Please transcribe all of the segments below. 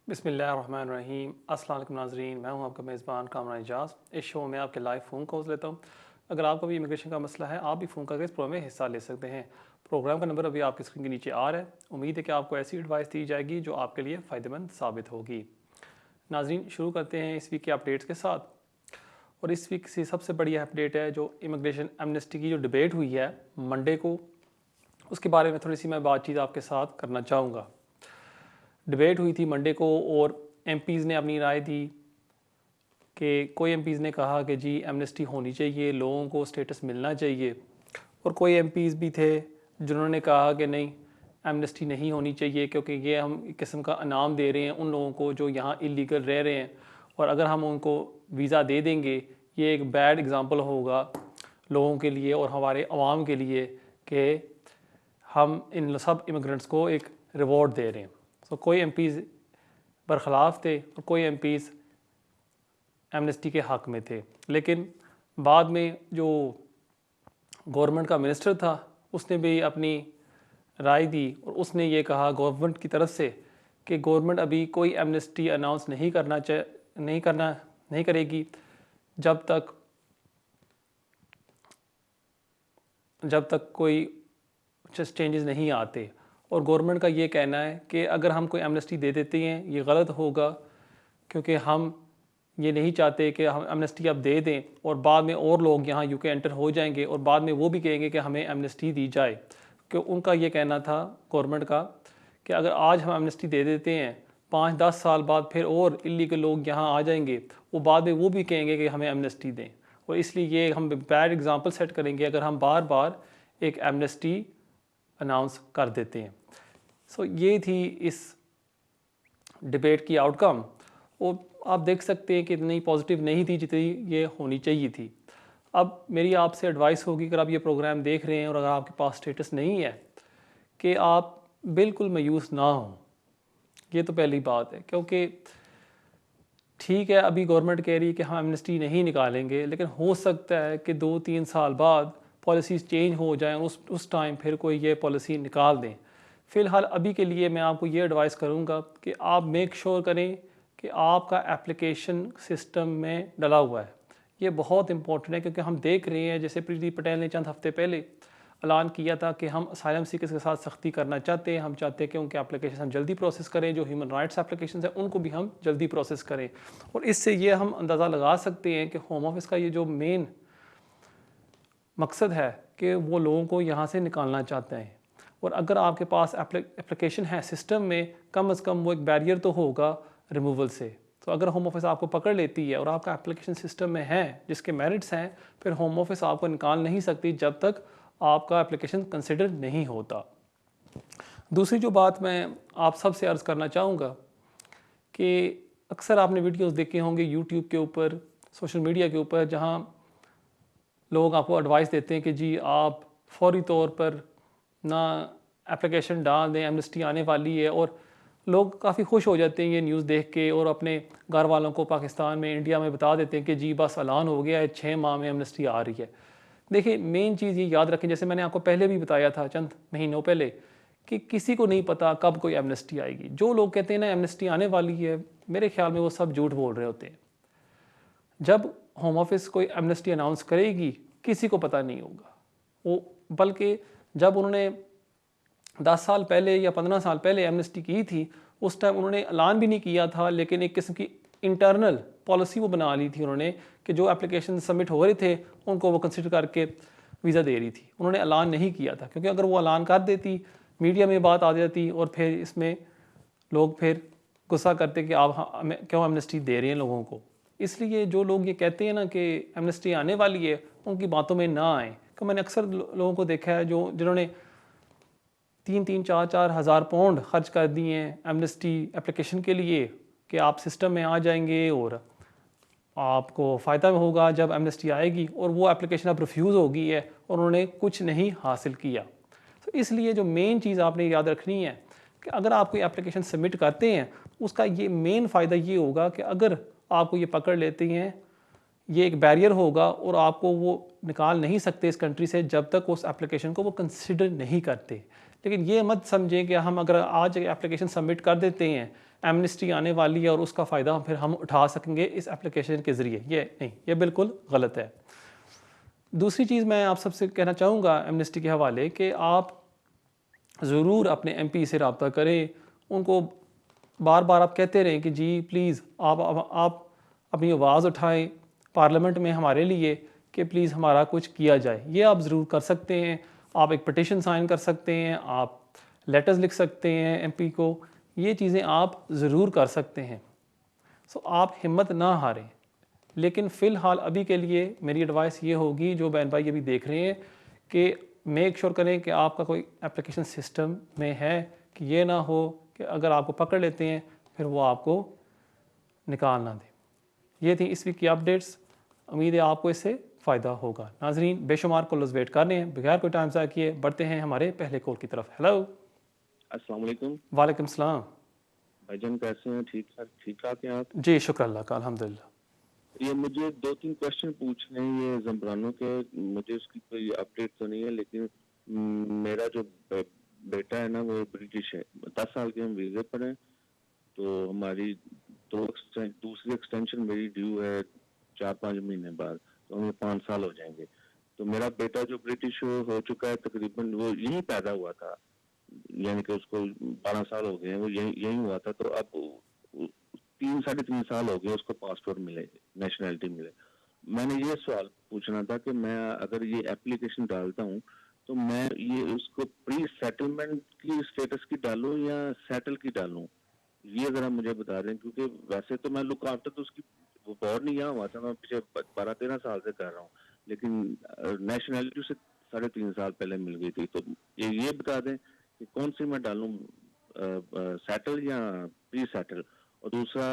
बिस्मिल्लाहिर्रहमानिर्रहीम। अस्सलाम वालेकुम नाज़रीन, मैं हूं आपका मेज़बान कामरान एजाज़। इस शो में आपके लाइव फ़ोन कॉल्स लेता हूं। अगर आपको भी इमिग्रेशन का मसला है, आप भी फ़ोन करके इस प्रोग्राम में हिस्सा ले सकते हैं। प्रोग्राम का नंबर अभी आपकी स्क्रीन के नीचे आ रहा है। उम्मीद है कि आपको ऐसी एडवाइस दी जाएगी जो आपके लिए फ़ायदेमंद साबित होगी। नाज़रीन, शुरू करते हैं इस वीक के अपडेट्स के साथ। और इस वीक से सबसे बड़ी अपडेट है जो इमिग्रेशन एमनेस्टी की जो डिबेट हुई है मंडे को, उसके बारे में थोड़ी सी मैं बातचीत आपके साथ करना चाहूँगा। डिबेट हुई थी मंडे को और एमपीज़ ने अपनी राय दी कि कोई एमपीज़ ने कहा कि जी एमनेस्टी होनी चाहिए, लोगों को स्टेटस मिलना चाहिए, और कोई एमपीज़ भी थे जिन्होंने कहा कि नहीं, एमनेस्टी नहीं होनी चाहिए क्योंकि ये हम एक किस्म का इनाम दे रहे हैं उन लोगों को जो यहाँ इलीगल रह रहे हैं, और अगर हम उनको वीज़ा दे देंगे ये एक बैड एग्ज़ाम्पल होगा लोगों के लिए और हमारे अवाम के लिए कि हम इन सब इमिग्रेंट्स को एक रिवॉर्ड दे रहे हैं। तो कोई एमपीज़ बरखलाफ थे और कोई एमपीज़ एमनेस्टी के हक़ में थे। लेकिन बाद में जो गवर्नमेंट का मिनिस्टर था उसने भी अपनी राय दी और उसने ये कहा गवर्नमेंट की तरफ से कि गवर्नमेंट अभी कोई एमनेस्टी अनाउंस नहीं करेगी जब तक कोई चेंजेस नहीं आते। और गवर्नमेंट का ये कहना है कि अगर हम कोई एमनेस्टी दे देते हैं ये गलत होगा, क्योंकि हम ये नहीं चाहते कि हम एमनेस्टी अब दे दें और बाद में और लोग यहाँ यूके एंटर हो जाएंगे और बाद में वो भी कहेंगे कि हमें एमनेस्टी दी जाए। कि उनका ये कहना था गवर्नमेंट का कि अगर आज हम एमनेस्टी दे देते हैं 5-10 साल बाद फिर और इलीगल लोग यहाँ आ जाएंगे, वो बाद में वो भी कहेंगे कि हमें एमनेस्टी दें, और इसलिए ये हम बैड एग्जांपल सेट करेंगे अगर हम बार बार एक एमनेस्टी अनाउंस कर देते हैं। सो ये थी इस डिबेट की आउटकम, और आप देख सकते हैं कि इतनी पॉजिटिव नहीं थी जितनी ये होनी चाहिए थी। अब मेरी आपसे एडवाइस होगी, अगर आप ये प्रोग्राम देख रहे हैं और अगर आपके पास स्टेटस नहीं है, कि आप बिल्कुल मायूस ना हों। ये तो पहली बात है, क्योंकि ठीक है अभी गवर्नमेंट कह रही है कि हम एमनेस्टी नहीं निकालेंगे, लेकिन हो सकता है कि 2-3 साल बाद पॉलिसीज़ चेंज हो जाएं, उस टाइम फिर कोई ये पॉलिसी निकाल दें। फ़िलहाल अभी के लिए मैं आपको ये एडवाइस करूँगा कि आप मेक श्योर करें कि आपका एप्लीकेशन सिस्टम में डला हुआ है। ये बहुत इंपॉर्टेंट है, क्योंकि हम देख रहे हैं जैसे प्रीति पटेल ने चंद हफ्ते पहले ऐलान किया था कि हम असाइलम सीकर्स के साथ सख्ती करना चाहते हैं। हम चाहते हैं कि उनके एप्लीकेशन हम जल्दी प्रोसेस करें, जो ह्यूमन राइट्स एप्लीकेशन हैं उनको भी हम जल्दी प्रोसेस करें। और इससे ये हम अंदाज़ा लगा सकते हैं कि होम ऑफिस का ये जो मेन मकसद है कि वो लोगों को यहाँ से निकालना चाहते हैं। और अगर आपके पास एप्लीकेशन है सिस्टम में, कम अज़ कम वो एक बैरियर तो होगा रिमूवल से। तो अगर होम ऑफिस आपको पकड़ लेती है और आपका एप्लीकेशन सिस्टम में है जिसके मेरिट्स हैं, फिर होम ऑफिस आपको निकाल नहीं सकती जब तक आपका एप्लीकेशन कंसिडर नहीं होता। दूसरी जो बात मैं आप सबसे अर्ज़ करना चाहूँगा कि अक्सर आपने वीडियोस देखे होंगे यूट्यूब के ऊपर, सोशल मीडिया के ऊपर, जहाँ लोग आपको एडवाइस देते हैं कि जी आप फौरी तौर पर ना एप्लीकेशन डाल दें, एमनेस्टी आने वाली है। और लोग काफ़ी खुश हो जाते हैं ये न्यूज़ देख के और अपने घर वालों को पाकिस्तान में, इंडिया में बता देते हैं कि जी बस ऐलान हो गया है, 6 माह में एमनेस्टी आ रही है। देखिए मेन चीज़ ये याद रखें, जैसे मैंने आपको पहले भी बताया था चंद महीनों पहले, कि किसी को नहीं पता कब कोई एमनेस्टी आएगी। जो लोग कहते हैं ना एमनेस्टी आने वाली है, मेरे ख्याल में वो सब झूठ बोल रहे होते हैं। जब होम ऑफिस कोई एमनेस्टी अनाउंस करेगी किसी को पता नहीं होगा वो, बल्कि जब उन्होंने 10 साल पहले या 15 साल पहले एमनेस्टी की थी उस टाइम उन्होंने ऐलान भी नहीं किया था, लेकिन एक किस्म की इंटरनल पॉलिसी वो बना ली थी उन्होंने कि जो एप्लीकेशन सबमिट हो रहे थे उनको वो कंसिडर करके वीज़ा दे रही थी। उन्होंने ऐलान नहीं किया था, क्योंकि अगर वो ऐलान कर देती मीडिया में बात आ जाती और फिर इसमें लोग फिर गुस्सा करते कि आप क्यों एमनेस्टी दे रहे हैं लोगों को। इसलिए जो लोग ये कहते हैं ना कि एमनेस्टी आने वाली है, उनकी बातों में ना आए। तो मैंने अक्सर लोगों को देखा है जिन्होंने 3-3, 4-4 हज़ार पाउंड खर्च कर दिए हैं एमनेस्टी एप्लीकेशन के लिए कि आप सिस्टम में आ जाएंगे और आपको फ़ायदा होगा जब एमनेस्टी आएगी, और वो एप्लीकेशन अब रिफ्यूज़ हो गई है और उन्होंने कुछ नहीं हासिल किया। तो इसलिए जो मेन चीज़ आपने याद रखनी है कि अगर आप कोई एप्लीकेशन सबमिट करते हैं उसका ये मेन फ़ायदा ये होगा कि अगर आपको ये पकड़ लेते हैं ये एक बैरियर होगा और आपको वो निकाल नहीं सकते इस कंट्री से जब तक उस एप्लीकेशन को वो कंसिडर नहीं करते। लेकिन ये मत समझें कि हम अगर आज एप्लीकेशन सबमिट कर देते हैं एमनेस्टी आने वाली है और उसका फ़ायदा फिर हम उठा सकेंगे इस एप्लीकेशन के ज़रिए, ये नहीं, ये बिल्कुल गलत है। दूसरी चीज़ मैं आप सबसे कहना चाहूँगा एमनेस्टी के हवाले कि आप ज़रूर अपने एमपी से रब्ता करें, उनको बार बार आप कहते रहें कि जी प्लीज़ आप अपनी आवाज़ उठाएं पार्लियामेंट में हमारे लिए कि प्लीज़ हमारा कुछ किया जाए। ये आप ज़रूर कर सकते हैं। आप एक पटिशन साइन कर सकते हैं, आप लेटर्स लिख सकते हैं एमपी को, ये चीज़ें आप ज़रूर कर सकते हैं। सो आप हिम्मत ना हारें। लेकिन फ़िलहाल अभी के लिए मेरी एडवाइस ये होगी, जो बहन भाई अभी देख रहे हैं, कि मेक श्योर करें कि आपका कोई एप्लीकेशन सिस्टम में है, कि ये ना हो कि अगर आपको पकड़ लेते हैं फिर वो आपको निकाल ना दें। ये थी इस वीक की अपडेट्स। उम्मीद है आपको इससे फ़ायदा होगा। नाजरीन, बेशुमार कॉलर्स वेट कर रहे हैं, बगैर कोई टाइम ज़ाया किए बढ़ते हैं हमारे पहले कॉल की तरफ। हेलो। अस्सलाम वालेकुम। वालेकुम सलाम। भाईजान कैसे हैं? ठीक ठाक हैं आप? जी शुक्र अल्लाह का, अल्हम्दुलिल्लाह। ये मुझे 2-3 क्वेश्चन पूछने हैं ये ज़म्बरानो के। मुझे उसकी कोई अपडेट तो नहीं है, लेकिन मेरा जो बेटा है ना वो ब्रिटिश है। 10 साल के हम वीज़े पर हैं, तो हमारी दूसरी एक्सटेंशन मेरी ड्यू है 4-5 महीने बाद, तो हमें 5 साल हो जाएंगे। तो मेरा बेटा जो ब्रिटिश हो चुका है, तकरीबन वो यहीं पैदा हुआ था, यानी कि उसको 12 साल हो गए हैं, वो यहीं हुआ था। तो अब 3-3.5 साल हो गए उसको पासपोर्ट मिले, नेशनैलिटी मिले। मैंने ये सवाल पूछना था कि मैं अगर ये एप्लीकेशन डालता हूँ तो मैं ये उसको प्री सेटलमेंट की स्टेटस की डालूं या सेटल की डालूं, ये जरा मुझे बता दें। क्योंकि वैसे तो मैं लुक आफ्टर तो उसकी वो बोर्न नहीं यहाँ हुआ था, मैं पिछले 12-13 साल से कर रहा हूँ, लेकिन नेशनैलिटी से 3.5 साल पहले मिल गई थी। तो ये बता दें कि कौन सी मैं डालूं, सेटल या प्री सेटल। और दूसरा,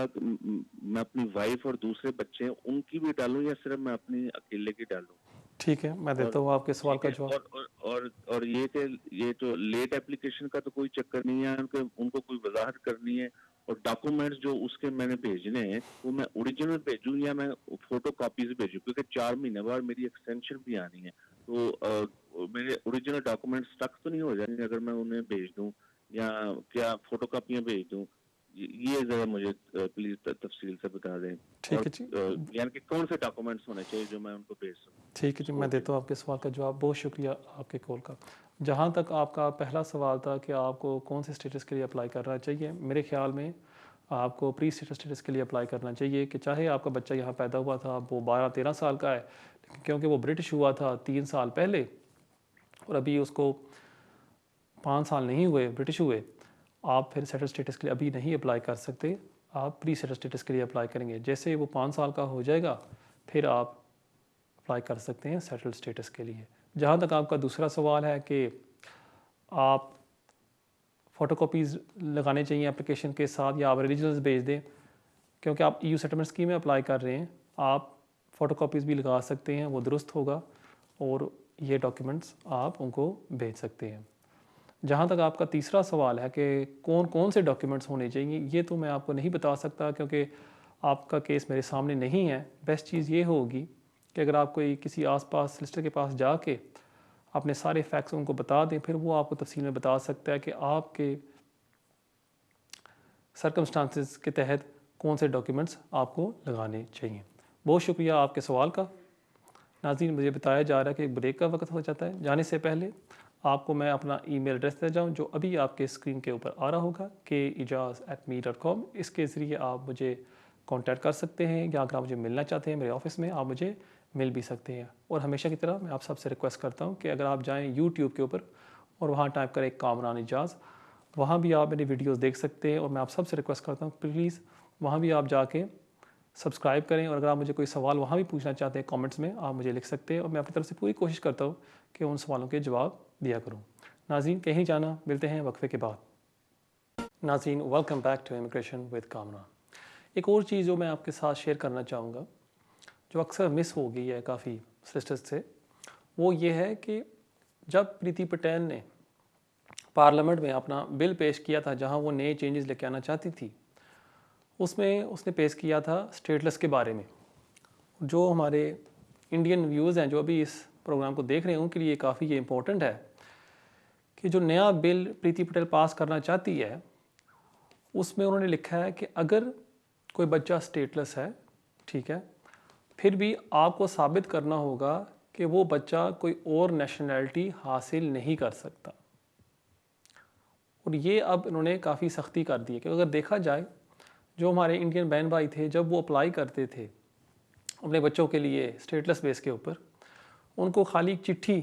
मैं अपनी वाइफ और दूसरे बच्चे हैं उनकी भी डालूं या सिर्फ मैं अपनी अकेले की डालूं? ठीक है, मैं देता और हूँ आपके सवाल ठीक का है। जवाब। और ये कि ये जो लेट एप्लीकेशन का तो कोई चक्कर नहीं है, उनको कोई वजाहत करनी है। और डॉक्यूमेंट्स जो उसके मैंने भेजने हैं वो मैं ओरिजिनल भेजूं या मैं फोटो कॉपीज भेजूं? क्योंकि 4 महीने बाद मेरी एक्सटेंशन भी आनी है, तो मेरे ओरिजिनल डॉक्यूमेंट्स स्टक तो नहीं हो जाएंगे अगर मैं उन्हें भेज दूं, या क्या फोटो कॉपियां भेज दूं? ये जरा मुझे प्लीज तफसील से बता दें। ठीक और है जी। यानी कि कौन से डॉक्यूमेंट्स होने चाहिए जो मैं उनको भेज सकूं ठीक है जी, उसको? मैं देता हूँ आपके सवाल का जवाब। बहुत शुक्रिया आपके कॉल का। जहाँ तक आपका पहला सवाल था कि आपको कौन से स्टेटस के लिए अप्लाई करना चाहिए, मेरे ख्याल में आपको प्री स्टेटस के लिए अप्लाई करना चाहिए, कि चाहे आपका बच्चा यहाँ पैदा हुआ था, वो 12-13 साल का है, लेकिन क्योंकि वो ब्रिटिश हुआ था 3 साल पहले और अभी उसको 5 साल नहीं हुए ब्रिटिश हुए, आप फिर सेटल स्टेटस के लिए अभी नहीं अप्लाई कर सकते। आप प्री सेटल स्टेटस के लिए अप्लाई करेंगे। जैसे वो 5 साल का हो जाएगा फिर आप अप्लाई कर सकते हैं सेटल स्टेटस के लिए। जहाँ तक आपका दूसरा सवाल है कि आप फ़ोटोकॉपीज़ लगाने चाहिए एप्लीकेशन के साथ या आप ओरिजिनल्स भेज दें, क्योंकि आप ईयू सेटलमेंट स्कीम में अप्लाई कर रहे हैं, आप फ़ोटोकॉपीज़ भी लगा सकते हैं, वो दुरुस्त होगा और ये डॉक्यूमेंट्स आप उनको भेज सकते हैं। जहाँ तक आपका तीसरा सवाल है कि कौन कौन से डॉक्यूमेंट्स होने चाहिए, ये तो मैं आपको नहीं बता सकता क्योंकि आपका केस मेरे सामने नहीं है। बेस्ट चीज़ ये होगी कि अगर आप कोई किसी आसपास सॉलिसिटर के पास जाके अपने सारे फैक्ट्स उनको बता दें, फिर वो आपको तफसील में बता सकता है कि आपके सर्कमस्टांसिस के तहत कौन से डॉक्यूमेंट्स आपको लगाने चाहिए। बहुत शुक्रिया आपके सवाल का। नाज़रीन, मुझे बताया जा रहा है कि ब्रेक का वक्त हो जाता है। जाने से पहले आपको मैं अपना ईमेल एड्रेस दे जाऊँ जो अभी आपके स्क्रीन के ऊपर आ रहा होगा, keijaz@me.com। इसके ज़रिए आप मुझे कांटेक्ट कर सकते हैं, या अगर आप मुझे मिलना चाहते हैं मेरे ऑफिस में, आप मुझे मिल भी सकते हैं। और हमेशा की तरह मैं आप सबसे रिक्वेस्ट करता हूँ कि अगर आप जाएँ यूट्यूब के ऊपर और वहाँ टाइप करें कामरान इजाज़, वहाँ भी आप मेरी वीडियोज़ देख सकते हैं। और मैं आप सबसे रिक्वेस्ट करता हूँ प्लीज़ वहाँ भी आप जाके सब्सक्राइब करें। और अगर आप मुझे कोई सवाल वहाँ भी पूछना चाहते हैं कमेंट्स में, आप मुझे लिख सकते हैं और मैं अपनी तरफ से पूरी कोशिश करता हूँ कि उन सवालों के जवाब दिया करूँ। नाज़रीन, कहीं जाना, मिलते हैं वक्फे के बाद। नाज़रीन, welcome back to immigration with Kamran. एक और चीज़ जो मैं आपके साथ शेयर करना चाहूँगा, जो अक्सर मिस हो गई है काफ़ी सिस्टर्स से, वो ये है कि जब प्रीति पटेल ने पार्लियामेंट में अपना बिल पेश किया था जहाँ वो नए चेंजेस लेके आना चाहती थी, उसमें उसने पेश किया था स्टेटलेस के बारे में। जो हमारे इंडियन व्यूज़ हैं जो अभी इस प्रोग्राम को देख रहे हैं, उनके लिए काफ़ी ये इम्पोर्टेंट है कि जो नया बिल प्रीति पटेल पास करना चाहती है उसमें उन्होंने लिखा है कि अगर कोई बच्चा स्टेटलेस है, ठीक है, फिर भी आपको साबित करना होगा कि वो बच्चा कोई और नेशनैलिटी हासिल नहीं कर सकता। और ये अब इन्होंने काफ़ी सख्ती कर दी है कि अगर देखा जाए जो हमारे इंडियन बहन भाई थे जब वो अप्लाई करते थे अपने बच्चों के लिए स्टेटलेस बेस के ऊपर, उनको खाली एक चिट्ठी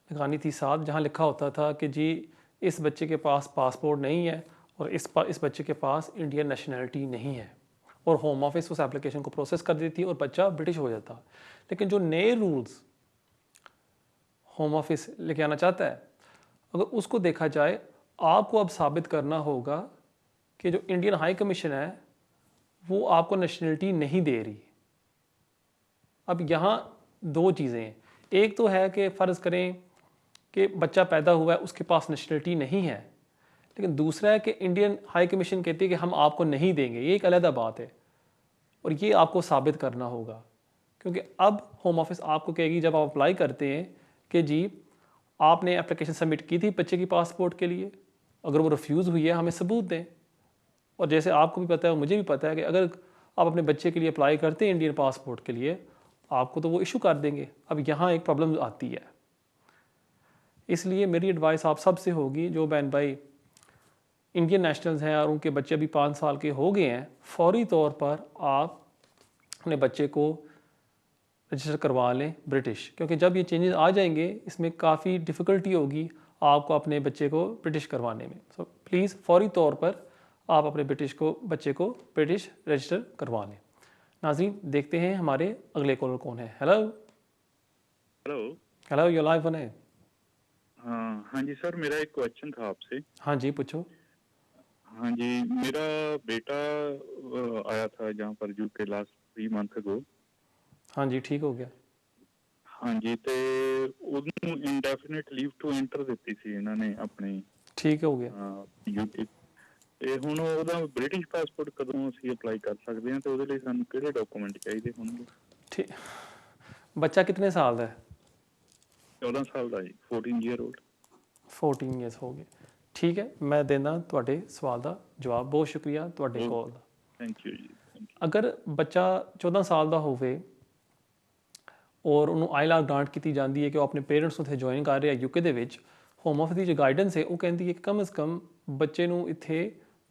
लगानी थी साथ जहाँ लिखा होता था कि जी इस बच्चे के पास पासपोर्ट नहीं है और इस बच्चे के पास इंडियन नेशनैलिटी नहीं है, और होम ऑफिस उस एप्लीकेशन को प्रोसेस कर देती और बच्चा ब्रिटिश हो जाता। लेकिन जो नए रूल्स होम ऑफिस लेके आना चाहता है, अगर उसको देखा जाए, आपको अब साबित करना होगा कि जो इंडियन हाई कमीशन है वो आपको नेशनलिटी नहीं दे रही। अब यहाँ दो चीज़ें हैं, एक तो है कि फ़र्ज़ करें कि बच्चा पैदा हुआ है उसके पास नेशनलिटी नहीं है, लेकिन दूसरा है कि इंडियन हाई कमीशन कहती है कि हम आपको नहीं देंगे, ये एक अलग बात है और ये आपको साबित करना होगा। क्योंकि अब होम ऑफिस आपको कहेगी जब आप अप्लाई करते हैं कि जी आपने एप्लीकेशन सबमिट की थी बच्चे की पासपोर्ट के लिए, अगर वो रिफ्यूज़ हुई है हमें सबूत दें। और जैसे आपको भी पता है और मुझे भी पता है कि अगर आप अपने बच्चे के लिए अप्लाई करते हैं इंडियन पासपोर्ट के लिए, आपको तो वो इशू कर देंगे। अब यहाँ एक प्रॉब्लम आती है, इसलिए मेरी एडवाइस आप सब से होगी जो बहन भाई इंडियन नेशनल्स हैं और उनके बच्चे अभी 5 साल के हो गए हैं, फौरी तौर पर आप अपने बच्चे को रजिस्टर करवा लें ब्रिटिश, क्योंकि जब ये चेंजेस आ जाएंगे इसमें काफ़ी डिफ़िकल्टी होगी आपको अपने बच्चे को ब्रिटिश करवाने में। सो प्लीज़ फौरी तौर पर आप अपने बच्चे को ब्रिटिश रजिस्टर करवा लें। नाज़रीन देखते हैं हमारे अगले कॉलर कौन है। Hello hello. Hello, you live on है। हाँ जी सर, मेरा एक क्वेश्चन था आपसे। हाँ जी पूछो। हाँ जी, मेरा बेटा आया था जहाँ पर यूके लास्ट 3 मंथ अगो। हाँ जी ठीक हो गया। हाँ जी, ਤੇ ਉਹਨੂੰ ਇੰਡੈਫੀਨਿਟ ਲੀਵ ਟੂ ਐਂਟਰ ਦਿੱਤੀ ਸੀ ਇਹਨਾਂ ਨੇ ਆਪਣੇ ठीक हो गया। ਯੂਕੇ, ਤੇ ਹੁਣ ਉਹਦਾ ਬ੍ਰਿਟਿਸ਼ ਪਾਸਪੋਰਟ ਕਦੋਂ ਅਸੀਂ ਅਪਲਾਈ ਕਰ ਸਕਦੇ ਹਾਂ ਤੇ ਉਹਦੇ ਲਈ ਸਾਨੂੰ ਕਿਹੜੇ ਡਾਕੂਮੈਂਟ ਚਾਹੀਦੇ ਹੋਣਗੇ? ठीक, बच्चा कितने साल का है? 14 ਸਾਲ ਦਾ ਜੀ, 14 ਈਅਰ ओल्ड। 14 ईयर्स हो गए। ठीक है, मैं देना ਤੁਹਾਡੇ ਸਵਾਲ ਦਾ ਜਵਾਬ। ਬਹੁਤ ਸ਼ੁਕਰੀਆ ਤੁਹਾਡੇ ਕੋਲ ਦਾ। ਥੈਂਕ ਯੂ ਜੀ, ਥੈਂਕ ਯੂ। ਅਗਰ ਬੱਚਾ 14 ਸਾਲ ਦਾ ਹੋਵੇ ਔਰ ਉਹਨੂੰ ਆਈਲੈਟ ਗ੍ਰਾਂਟ ਕੀਤੀ ਜਾਂਦੀ ਹੈ ਕਿ ਉਹ ਆਪਣੇ ਪੇਰੈਂਟਸ ਉੱਥੇ ਜੁਆਇਨ ਕਰ ਰਿਹਾ ਯੂਕੇ ਦੇ ਵਿੱਚ, ਹੋਮ ਆਫਿਸ ਦੀ ਜੋ ਗਾਈਡੈਂਸ ਹੈ ਉਹ ਕਹਿੰਦੀ ਹੈ ਕਿ ਕਮ ਅਜ਼ ਕਮ ਬੱਚੇ ਨੂੰ ਇੱਥੇ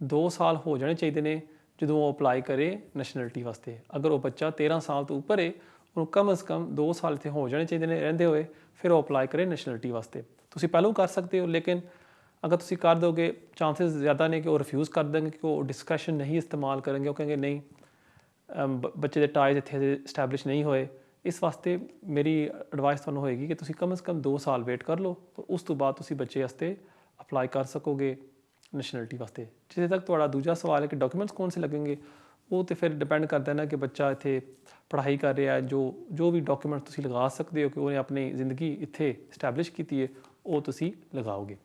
2 ਸਾਲ ਹੋ ਜਾਣੇ ਚਾਹੀਦੇ ਨੇ ਜਦੋਂ ਉਹ ਅਪਲਾਈ ਕਰੇ ਨੈਸ਼ਨੈਲਿਟੀ ਵਾਸਤੇ। ਅਗਰ ਉਹ ਬੱਚਾ 13 ਸਾਲ ਤੋਂ ਉੱਪਰ ਹੈ, ਉਹਨੂੰ ਕਮ ਅਜ਼ ਕਮ 2 ਸਾਲ ਇੱਥੇ ਹੋ ਜਾਣੇ ਚਾਹੀਦੇ ਨੇ ਰਹਿੰਦੇ ਹੋਏ, ਫਿਰ ਉਹ ਅਪਲਾਈ ਕਰੇ ਨੈਸ਼ਨੈਲਿਟੀ ਵਾਸਤੇ। ਤੁਸੀਂ ਪਹਿਲਾਂ ਕਰ ਸਕਦੇ ਹੋ, ਲੇਕਿਨ अगर ਤੁਸੀਂ ਕਰ ਦੋਗੇ ਚਾਂਸਸ ਜ਼ਿਆਦਾ ਨੇ ਕਿ ਉਹ ਰਿਫਿਊਜ਼ ਕਰ ਦੇਣਗੇ, ਕਿ ਉਹ ਡਿਸਕਸ਼ਨ ਨਹੀਂ ਇਸਤੇਮਾਲ ਕਰਨਗੇ, ਉਹ ਕहेंगे ਨਹੀਂ ਬੱਚੇ ਦੇ ਟਾਈਜ਼ ਇੱਥੇ ਇਸਟੈਬਲਿਸ਼ ਨਹੀਂ ਹੋਏ। ਇਸ ਵਾਸਤੇ ਮੇਰੀ ਐਡਵਾਈਸ ਤੁਹਾਨੂੰ ਹੋਏਗੀ ਕਿ ਤੁਸੀਂ ਕਮ ਸੇ ਕਮ 2 ਸਾਲ ਵੇਟ ਕਰ ਲਓ ਔਰ ਉਸ ਤੋਂ ਬਾਅਦ ਤੁਸੀਂ ਬੱਚੇ ਵਾਸਤੇ ਅਪਲਾਈ ਕਰ ਸਕੋਗੇ ਨੈਸ਼ਨੈਲਿਟੀ ਵਾਸਤੇ। ਜਿੱਥੇ ਤੱਕ ਤੁਹਾਡਾ ਦੂਜਾ ਸਵਾਲ ਹੈ ਕਿ ਡਾਕੂਮੈਂਟਸ ਕੌਣ ਸੇ ਲੱਗेंगे, ਉਹ ਤੇ ਫਿਰ ਡਿਪੈਂਡ ਕਰਦਾ ਨਾ ਕਿ ਬੱਚਾ ਇੱਥੇ ਪੜ੍ਹਾਈ ਕਰ ਰਿਹਾ ਹੈ, ਜੋ ਵੀ ਡਾਕੂਮੈਂਟ ਤੁਸੀਂ ਲਗਾ ਸਕਦੇ ਹੋ ਕਿ ਉਹਨੇ ਆਪਣੀ ਜ਼ਿੰਦਗੀ ਇੱਥੇ ਇਸਟੈਬਲਿਸ਼ ਕੀਤੀ है वो ਤੁਸੀਂ लगाओगे।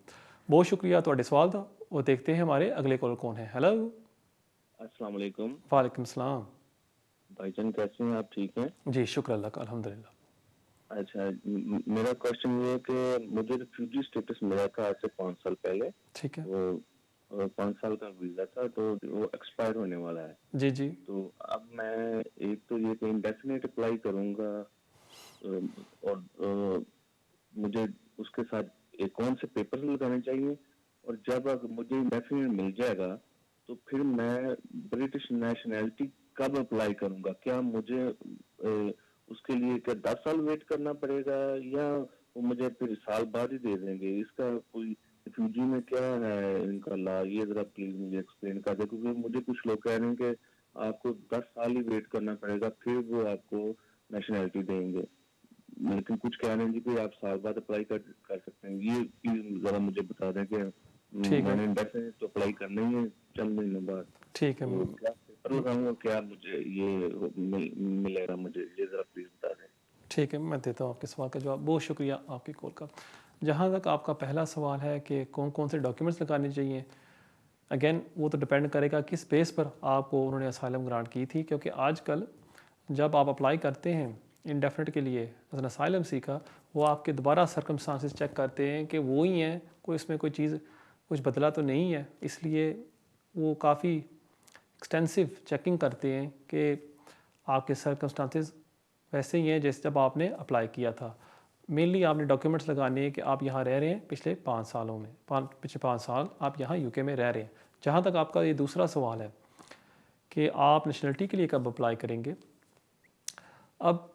बहुत शुक्रिया ਤੁਹਾਡੇ सवाल का। और देखते हैं हमारे अगले कॉलर कौन है। हेलो अस्सलाम वालेकुम। वालेकुम सलाम। भाईजान कैसे हैं आप, ठीक हैं? जी शुक्र अल्लाह का, अल्हम्दुलिल्लाह। अच्छा, मेरा क्वेश्चन ये है कि मुझे रिफ्यूजी स्टेटस मिला था आज से 5 साल पहले। ठीक है। वो 5 साल का वीज़ा था तो वो एक्सपायर होने वाला है। जी जी। तो अब मैं एक तो ये कि इंडेफिनिट अप्लाई करूँगा और मुझे उसके साथ कौन से पेपर लगाने चाहिए, और जब अगर मुझे इंडेफिनिट मिल जाएगा तो फिर मैं ब्रिटिश नेशनैलिटी कब अप्लाई करूँगा? क्या मुझे उसके लिए क्या 10 साल वेट करना पड़ेगा या वो मुझे फिर साल बाद ही दे देंगे? इसका कोई रिफ्यूजी में क्या है इनका लॉ, ये ज़रा प्लीज़ मुझे एक्सप्लेन कर दें, क्योंकि मुझे कुछ लोग कह रहे हैं कि आपको 10 साल ही वेट करना पड़ेगा फिर वो आपको नेशनैलिटी देंगे, लेकिन कुछ कह रहे हैं जी कि आप साल बाद अप्लाई कर सकते हैं। ये ज़रा मुझे बता दें कि मैंने इंडेफिनिट तो अप्लाई करना ही है चंद महीनों बाद। ठीक है। तो क्या पेपर लगाऊंगा, क्या मुझे ये मिलेगा, मुझे ये ज़रा प्लीज़ बता दें। ठीक है, मैं देता हूँ आपके सवाल का जवाब। बहुत शुक्रिया आपकी कॉल का। जहाँ तक आपका पहला सवाल है कि कौन कौन से डॉक्यूमेंट्स लगाने चाहिए, अगेन वो तो डिपेंड करेगा किस बेस पर आपको उन्होंने असाइलम ग्रांट की थी, क्योंकि आजकल जब आप अप्लाई करते हैं इंडेफिनिट के लिए एज एन असाइलम सीकर, वो आपके दोबारा सर्कमस्टांसेस चेक करते हैं कि वो ही हैं, कोई इसमें कोई चीज़ कुछ बदला तो नहीं है। इसलिए वो काफ़ी एक्सटेंसिव चेकिंग करते हैं कि आपके सर्कमस्टांसेस वैसे ही हैं जैसे जब आपने अप्लाई किया था। मेनली आपने डॉक्यूमेंट्स लगाने हैं कि आप यहाँ रह रहे हैं पिछले 5 सालों में, पिछले 5 साल आप यहाँ यूके में रह रहे हैं। जहाँ तक आपका ये दूसरा सवाल है कि आप नेशनलिटी के लिए कब अप्लाई करेंगे, अब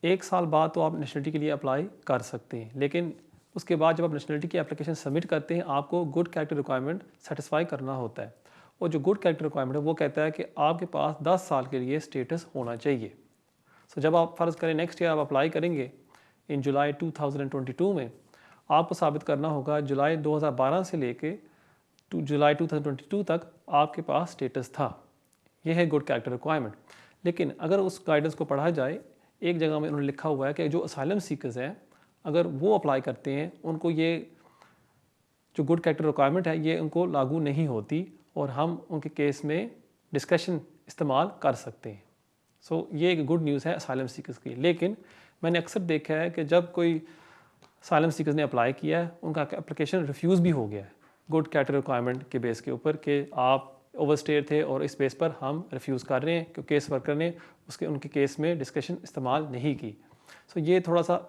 1 साल बाद तो आप नेशनलिटी के लिए अप्लाई कर सकते हैं, लेकिन उसके बाद जब आप नेशनलिटी की एप्लीकेशन सबमिट करते हैं आपको गुड कैरेक्टर रिक्वायरमेंट सेटिस्फाई करना होता है। और जो गुड कैरेक्टर रिक्वायरमेंट है वो कहता है कि आपके पास 10 साल के लिए स्टेटस होना चाहिए। सो जब आप फ़र्ज़ करें नेक्स्ट ईयर आप अप्लाई करेंगे इन जुलाई 2022 में, आपको साबित करना होगा जुलाई 2012 से लेके जुलाई 2022 तक आपके पास स्टेटस था। यह है गुड कैरेक्टर रिक्वायरमेंट। लेकिन अगर उस गाइडेंस को पढ़ा जाए, एक जगह में उन्होंने लिखा हुआ है कि जो असाइलम सीकर्स हैं अगर वो अप्लाई करते हैं उनको ये जो गुड कैरेक्टर रिक्वायरमेंट है ये उनको लागू नहीं होती और हम उनके केस में डिस्कशन इस्तेमाल कर सकते हैं। सो ये एक गुड न्यूज़ है असाइलम सीकर्स की। लेकिन मैंने अक्सर देखा है कि जब कोई असाइलम सीकर्स ने अप्लाई किया है उनका एप्लीकेशन रिफ्यूज़ भी हो गया है गुड कैरेक्टर रिक्वायरमेंट के बेस के ऊपर कि आप ओवरस्टेयर थे और इस बेस पर हम रिफ्यूज़ कर रहे हैं क्योंकि केस वर्कर ने उनके केस में डिस्कशन इस्तेमाल नहीं की। सो ये थोड़ा सा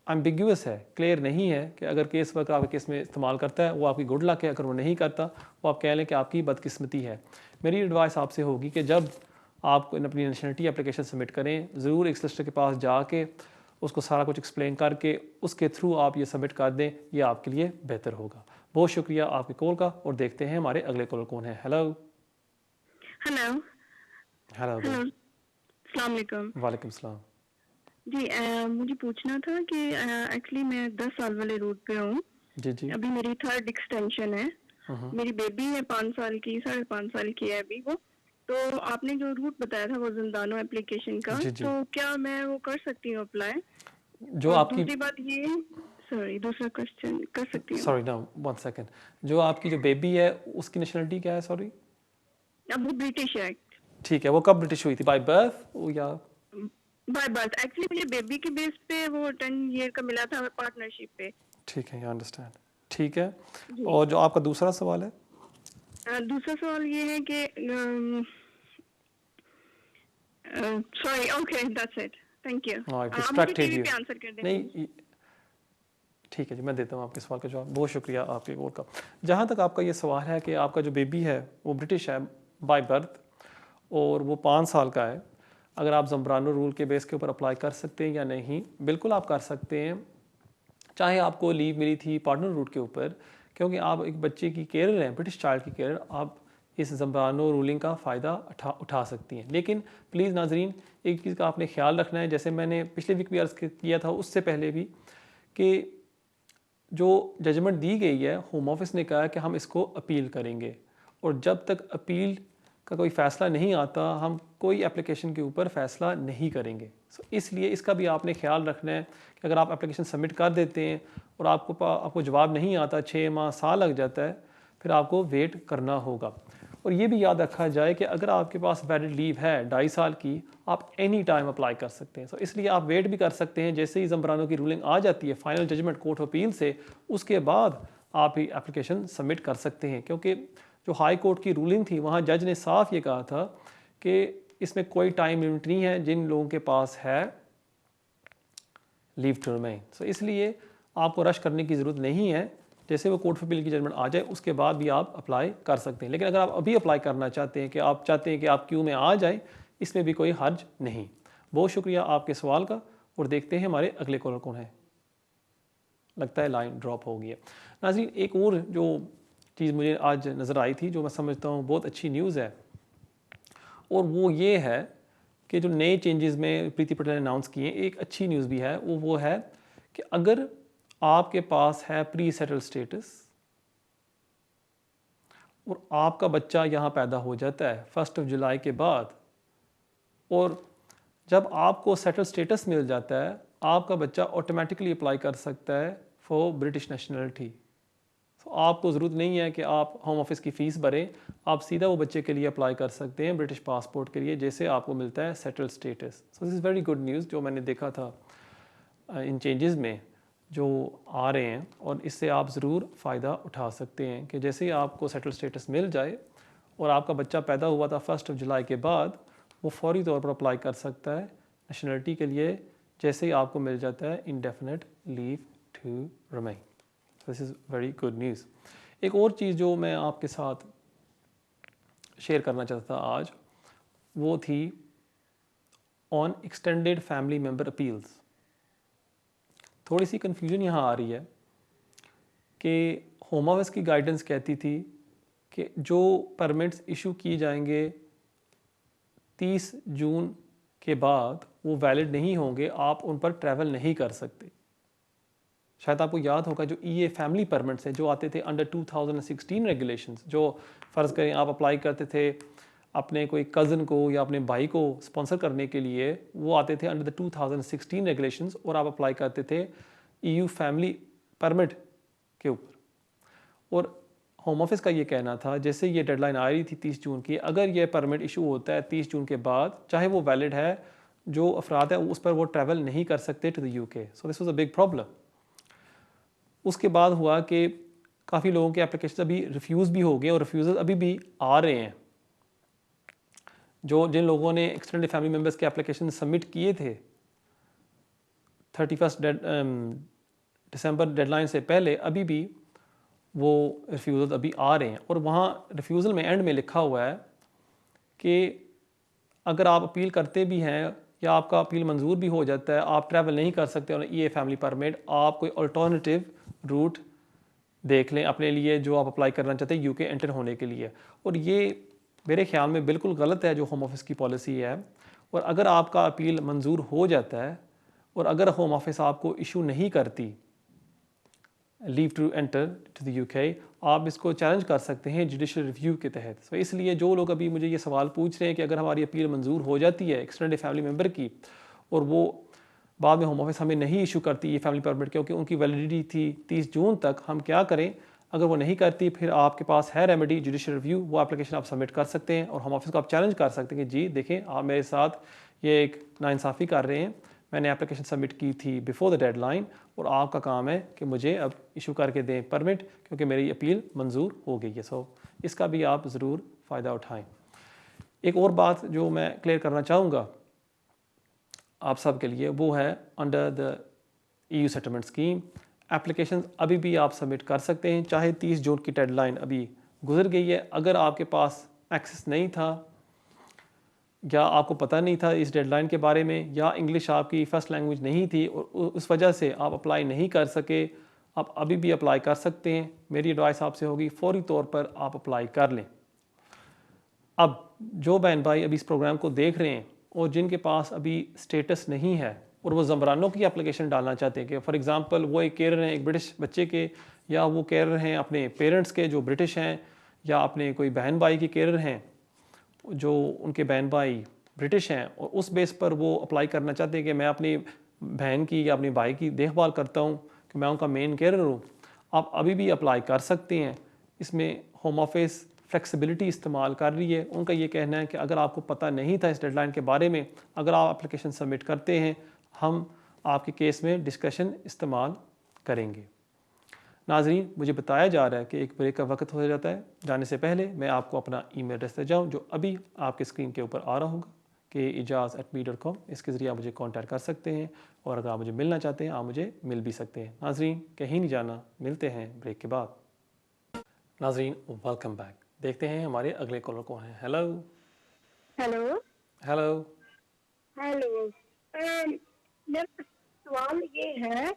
एम्बिग्यूअस है, क्लियर नहीं है कि अगर केस वर्कर आपके केस में इस्तेमाल करता है वो आपकी गुड लक है, अगर वो नहीं करता वो आप कह लें कि आपकी बदकिस्मती है। मेरी एडवाइस आपसे होगी कि जब आप अपनी नेशनलिटी एप्लीकेशन सबमिट करें ज़रूर एक सॉलिसिटर के पास जाके उसको सारा कुछ एक्सप्लेन करके उसके थ्रू आप ये सबमिट कर दें, ये आपके लिए बेहतर होगा। बहुत शुक्रिया आपके कॉल का और देखते हैं हमारे अगले कॉलर कौन है। हेलो हेलो हेलो हेलो अस्सलाम वालेकुम वालेकुम सलाम। जी मुझे पूछना था कि एक्चुअली मैं 10 साल वाले रूट पे हूँ। जी जी अभी मेरी 3rd एक्सटेंशन है। मेरी बेबी है 5 साल की, 5.5 साल की है अभी वो। तो आपने जो रूट बताया था वो जिंदानो एप्लीकेशन का, जी, जी। तो क्या मैं वो कर सकती हूँ अप्लाई? जो और आपकी दूसरी बात ये, सॉरी दूसरा क्वेश्चन कर सकती हूँ? सॉरी ना 1 सेकेंड, जो आपकी जो बेबी है उसकी नेशनलिटी क्या है? सॉरी अब वो ब्रिटिश है ठीक है, वो कब ब्रिटिश हुई थी, बाय बर्थ या? By birth. एक्चुअली मुझे बेबी के बेस पे वो 10 ईयर का मिला था पार्टनरशिप पे। ठीक है, अंडरस्टैंड, ठीक है। जी। और जो आपका दूसरा सवाल है? दूसरा सवाल ये है कि sorry okay that's it, thank you. आप मुझे डिस्ट्रैक्टेड टीवी यू पे आंसर कर दें। नहीं, ठीक है जी, मैं देता हूँ आपके सवाल का जवाब। बहुत शुक्रिया आपके कॉल का। जहाँ तक आपका ये सवाल है कि आपका जो बेबी है वो ब्रिटिश है बाय बर्थ और वो 5 साल का है, अगर आप ज़म्ब्रानो रूल के बेस के ऊपर अप्लाई कर सकते हैं या नहीं, बिल्कुल आप कर सकते हैं। चाहे आपको लीव मिली थी पार्टनर रूट के ऊपर, क्योंकि आप एक बच्चे की केयर हैं, ब्रिटिश चाइल्ड की केयर, आप इस ज़म्ब्रानो रूलिंग का फ़ायदा उठा सकती हैं। लेकिन प्लीज़ नाजरीन एक चीज़ का आपने ख्याल रखना है, जैसे मैंने पिछले वीक भी अर्ज़ किया था, उससे पहले भी, कि जो जजमेंट दी गई है होम ऑफिस ने कहा है कि हम इसको अपील करेंगे और जब तक अपील का कोई फ़ैसला नहीं आता हम कोई एप्लीकेशन के ऊपर फ़ैसला नहीं करेंगे। सो इसलिए इसका भी आपने ख्याल रखना है कि अगर आप एप्लीकेशन सबमिट कर देते हैं और आपको जवाब नहीं आता, 6 माह साल लग जाता है, फिर आपको वेट करना होगा। और ये भी याद रखा जाए कि अगर आपके पास वैलिड लीव है 2.5 साल की, आप एनी टाइम अप्लाई कर सकते हैं। सो इसलिए आप वेट भी कर सकते हैं, जैसे ही ज़म्ब्रानो की रूलिंग आ जाती है final judgement court of appeal से, उसके बाद आप ही एप्लीकेशन सबमिट कर सकते हैं। क्योंकि जो हाई कोर्ट की रूलिंग थी वहाँ जज ने साफ ये कहा था कि इसमें कोई टाइम लिमिट नहीं है जिन लोगों के पास है लीव टू रिमेन। सो इसलिए आपको रश करने की ज़रूरत नहीं है, जैसे वो कोर्ट ऑफ अपील की जजमेंट आ जाए उसके बाद भी आप अप्लाई कर सकते हैं। लेकिन अगर आप अभी अप्लाई करना चाहते हैं कि आप चाहते हैं कि आप क्यू में आ जाए, इसमें भी कोई हर्ज नहीं। बहुत शुक्रिया आपके सवाल का और देखते हैं हमारे अगले कॉलर कौन है। लगता है लाइन ड्रॉप हो गई है। नाज़रीन एक और जो चीज़ मुझे आज नज़र आई थी, जो मैं समझता हूँ बहुत अच्छी न्यूज़ है, और वो ये है कि जो नए चेंजेस में प्रीति पटेल ने अनाउंस किए, एक अच्छी न्यूज़ भी है, वो है कि अगर आपके पास है प्री सेटल स्टेटस और आपका बच्चा यहाँ पैदा हो जाता है 1 जुलाई के बाद, और जब आपको सेटल स्टेटस मिल जाता है, आपका बच्चा ऑटोमेटिकली अप्लाई कर सकता है फॉर ब्रिटिश नेशनलिटी। तो आपको ज़रूरत नहीं है कि आप होम ऑफिस की फ़ीस भरें, आप सीधा वो बच्चे के लिए अप्लाई कर सकते हैं ब्रिटिश पासपोर्ट के लिए, जैसे आपको मिलता है settle status. So this is very good news जो मैंने देखा था इन चेंजेस में। जो आ रहे हैं, और इससे आप ज़रूर फ़ायदा उठा सकते हैं कि जैसे ही आपको सेटल स्टेटस मिल जाए और आपका बच्चा पैदा हुआ था 1 जुलाई के बाद, वो फौरी तौर पर अप्लाई कर सकता है नेशनलिटी के लिए जैसे ही आपको मिल जाता है indefinite leave to remain. This is very good news. एक और चीज़ जो मैं आपके साथ शेयर करना चाहता था आज, वो थी on extended family member appeals. थोड़ी सी कन्फ्यूजन यहाँ आ रही है कि होम ऑफिस की गाइडेंस कहती थी कि जो परमिट्स इशू किए जाएंगे 30 जून के बाद वो वैलिड नहीं होंगे, आप उन पर ट्रैवल नहीं कर सकते। शायद आपको याद होगा जो EA फैमिली परमिट्स हैं जो आते थे अंडर 2016 रेगुलेशंस, जो फ़र्ज़ करें आप अप्लाई करते थे अपने कोई कज़न को या अपने भाई को स्पॉन्सर करने के लिए, वो आते थे अंडर द 2016 रेगुलेशंस और आप अप्लाई करते थे EU फैमिली परमिट के ऊपर। और होम ऑफिस का ये कहना था जैसे ये डेडलाइन आ रही थी 30 जून की, अगर ये परमिट इशू होता है 30 जून के बाद, चाहे वो वैलिड है, जो अफराद है उस पर वो ट्रैवल नहीं कर सकते to the UK। So this was a big problem. उसके बाद हुआ कि काफ़ी लोगों के एप्लीकेशन अभी रिफ्यूज़ भी हो गए और रिफ्यूज़ल अभी भी आ रहे हैं। जिन लोगों ने एक्सटेंडेड फैमिली मेम्बर्स के एप्लीकेशन सबमिट किए थे 31 दिसंबर डेडलाइन से पहले, अभी भी वो रिफ्यूज़ल अभी आ रहे हैं। और वहाँ रिफ्यूज़ल में एंड में लिखा हुआ है कि अगर आप अपील करते भी हैं या आपका अपील मंजूर भी हो जाता है, आप ट्रैवल नहीं कर सकते और EA फैमिली परमिट, आप कोई अल्टरनेटिव रूट देख लें अपने लिए जो आप अप्लाई करना चाहते हैं UK एंटर होने के लिए। और ये मेरे ख्याल में बिल्कुल गलत है जो होम ऑफिस की पॉलिसी है। और अगर आपका अपील मंजूर हो जाता है और अगर होम ऑफिस आपको इशू नहीं करती leave to enter to the UK, आप इसको चैलेंज कर सकते हैं जुडिशल रिव्यू के तहत। सो इसलिए जो लोग अभी मुझे ये सवाल पूछ रहे हैं कि अगर हमारी अपील मंजूर हो जाती है एक्सटेंडेड फैमिली मेम्बर की और वो बाद में होम ऑफिस हमें नहीं इशू करती ये फैमिली परमिट क्योंकि उनकी वैलिडिटी थी 30 जून तक, हम क्या करें? अगर वो नहीं करती फिर आपके पास है रेमेडी जुडिशल रिव्यू, वो एप्लीकेशन आप सबमिट कर सकते हैं और होम ऑफिस को आप चैलेंज कर सकते हैं कि जी देखें आप मेरे साथ ये एक नाइंसाफ़ी कर रहे हैं, मैंने एप्लीकेशन सबमिट की थी बिफोर द डेडलाइन और आपका काम है कि मुझे अब इशू करके दें परमिट क्योंकि मेरी अपील मंजूर हो गई है। सो इसका भी आप ज़रूर फ़ायदा उठाएं। एक और बात जो मैं क्लियर करना चाहूँगा आप सब के लिए, वो है under the EU settlement scheme application अभी भी आप सबमिट कर सकते हैं, चाहे 30 जून की डेडलाइन अभी गुजर गई है। अगर आपके पास एक्सेस नहीं था या आपको पता नहीं था इस डेडलाइन के बारे में या इंग्लिश आपकी फ़र्स्ट लैंग्वेज नहीं थी और उस वजह से आप अप्लाई नहीं कर सके, आप अभी भी अप्लाई कर सकते हैं। मेरी एडवाइस आपसे होगी फौरी तौर पर आप अप्लाई कर लें। अब जो बहन भाई अभी इस प्रोग्राम को देख रहे हैं और जिनके पास अभी स्टेटस नहीं है और वो ज़म्बरानों की एप्लीकेशन डालना चाहते हैं कि फॉर एग्ज़ाम्पल वो एक केयर हैं एक ब्रिटिश बच्चे के, या वो केयर हैं अपने पेरेंट्स के जो ब्रिटिश हैं, या अपने कोई बहन भाई के केयर हैं जो उनके बहन भाई ब्रिटिश हैं, और उस बेस पर वो अप्लाई करना चाहते हैं कि मैं अपनी बहन की या अपने भाई की देखभाल करता हूँ कि मैं उनका मेन केयर हूँ, आप अभी भी अप्लाई कर सकते हैं। इसमें होम ऑफिस फ्लेक्सिबिलिटी इस्तेमाल कर रही है। उनका ये कहना है कि अगर आपको पता नहीं था इस डेडलाइन के बारे में, अगर आप एप्लीकेशन सबमिट करते हैं हम आपके केस में डिस्कशन इस्तेमाल करेंगे। नाज़रीन, मुझे बताया जा रहा है कि एक ब्रेक का वक्त हो जाता है। जाने से पहले मैं आपको अपना ईमेल एड्रेस दे जाऊँ जो अभी आपके स्क्रीन के ऊपर आ रहा होगा कि ijaz@me.com, इसके ज़रिए आप मुझे कॉन्टैक्ट कर सकते हैं और अगर आप मुझे मिलना चाहते हैं आप मुझे मिल भी सकते हैं। नाज़रीन, कहीं नहीं जाना, मिलते हैं ब्रेक के बाद। नाज़रीन, वेलकम बैक। देखते हैं हमारे अगले कॉलर कौन है। Hello hello hello. हेलो मेरा सवाल ये है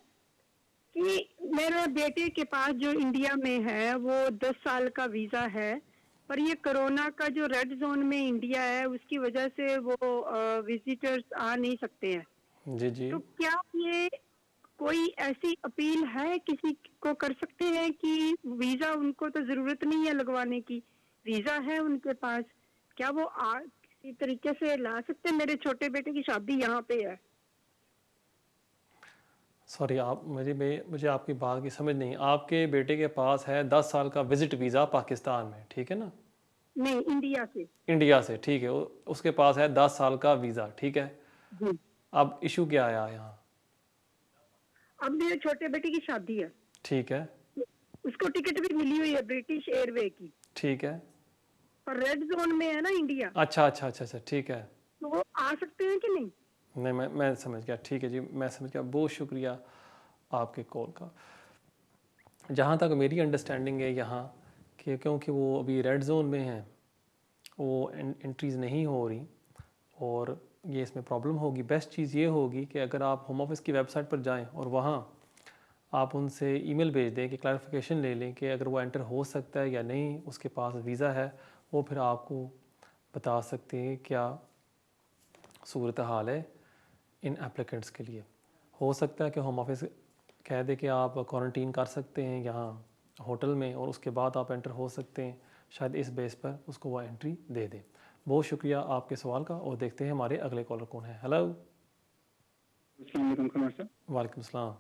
कि मेरे बेटे के पास जो इंडिया में है वो 10 साल का वीजा है, पर ये कोरोना का जो रेड जोन में इंडिया है उसकी वजह से वो विजिटर्स आ नहीं सकते हैं। जी जी। तो क्या ये कोई ऐसी अपील है किसी को कर सकते हैं कि वीजा उनको तो जरूरत नहीं है लगवाने की, वीजा है उनके पास, क्या वो किसी तरीके से ला सकते हैं? मेरे छोटे बेटे की शादी यहाँ पे है। सॉरी, आप मुझे आपकी बात की समझ नहीं। आपके बेटे के पास है 10 साल का विजिट वीज़ा पाकिस्तान में, ठीक है ना? नहीं, इंडिया से। इंडिया से, ठीक है। उसके पास है 10 साल का वीज़ा, ठीक है। जी। अब इशू क्या आया यहाँ? अब मेरे छोटे बेटे की शादी है, ठीक है, उसको टिकट भी मिली हुई है ब्रिटिश एयरवे की, ठीक है। पर रेड जोन में है ना इंडिया, अच्छा अच्छा अच्छा अच्छा, ठीक है। तो वो आ सकते हैं कि नहीं? नहीं, मैं समझ गया, ठीक है जी, मैं समझ गया। बहुत शुक्रिया आपके कॉल का। जहाँ तक मेरी अंडरस्टैंडिंग है यहाँ कि क्योंकि वो अभी रेड जोन में हैं, वो एंट्रीज़ नहीं हो रही और ये इसमें प्रॉब्लम होगी। बेस्ट चीज़ ये होगी कि अगर आप होम ऑफिस की वेबसाइट पर जाएं और वहाँ आप उनसे ईमेल भेज दें कि क्लैरिफिकेशन ले लें कि अगर वो एंटर हो सकता है या नहीं, उसके पास वीज़ा है, वो फिर आपको बता सकते हैं क्या सूरत हाल है इन एप्लीकेंट्स के लिए। हो सकता है कि होम ऑफिस कह दे कि आप क्वारंटीन कर सकते हैं यहाँ होटल में और उसके बाद आप एंटर हो सकते हैं, शायद इस बेस पर उसको वो एंट्री दे दें। बहुत शुक्रिया आपके सवाल का और देखते हैं हमारे अगले कॉलर कौन है। हेलो। अस्सलाम वालेकुम कमर साहब। वालेकुम सलाम।